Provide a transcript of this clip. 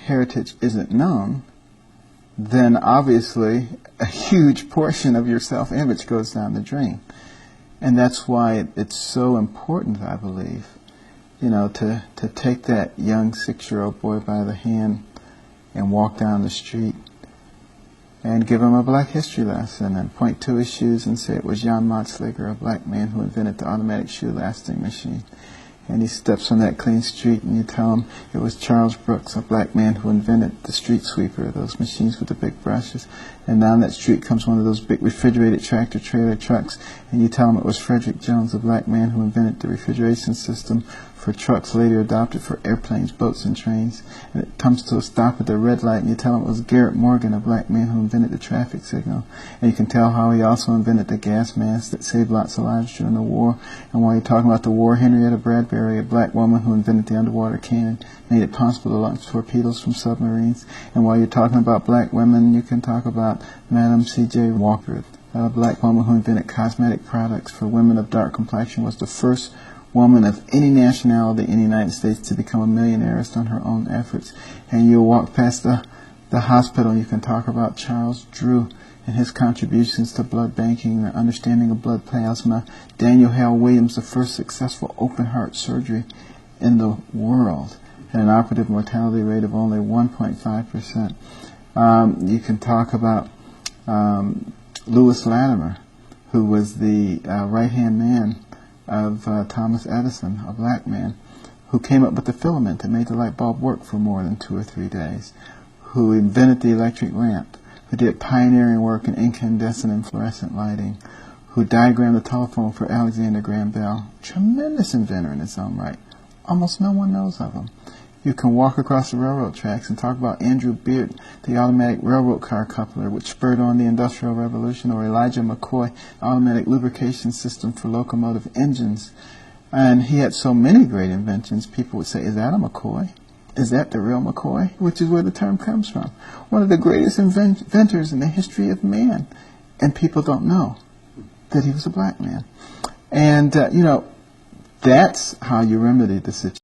heritage isn't known, then obviously a huge portion of your self-image goes down the drain. And that's why it's so important, I believe, to take that young 6-year-old boy by the hand and walk down the street and give him a black history lesson and point to his shoes and say it was Jan Matzliger, a black man, who invented the automatic shoe lasting machine. And he steps on that clean street and you tell him it was Charles Brooks, a black man, who invented the street sweeper, those machines with the big brushes. And down that street comes one of those big refrigerated tractor trailer trucks, and you tell him it was Frederick Jones, a black man, who invented the refrigeration system for trucks later adopted for airplanes, boats, and trains. And it comes to a stop at the red light, and you tell him it was Garrett Morgan, a black man, who invented the traffic signal. And you can tell how he also invented the gas mask that saved lots of lives during the war. And while you're talking about the war, Henrietta Bradbury, a black woman who invented the underwater cannon, made it possible to launch torpedoes from submarines. And while you're talking about black women, you can talk about Madam C.J. Walker, a black woman who invented cosmetic products for women of dark complexion, was the first woman of any nationality in the United States to become a millionairist on her own efforts. And you'll walk past the hospital and you can talk about Charles Drew and his contributions to blood banking, the understanding of blood plasma. Daniel Hale Williams, the first successful open heart surgery in the world, at an operative mortality rate of only 1.5%. You can talk about Lewis Latimer, who was the right-hand man of Thomas Edison, a black man, who came up with the filament that made the light bulb work for more than 2 or 3 days, who invented the electric lamp, who did pioneering work in incandescent and fluorescent lighting, who diagrammed the telephone for Alexander Graham Bell. Tremendous inventor in his own right. Almost no one knows of him. You can walk across the railroad tracks and talk about Andrew Beard, the automatic railroad car coupler, which spurred on the Industrial Revolution, or Elijah McCoy, automatic lubrication system for locomotive engines. And he had so many great inventions, people would say, is that a McCoy? Is that the real McCoy? Which is where the term comes from. One of the greatest inventors in the history of man. And people don't know that he was a black man. And, that's how you remedy the situation.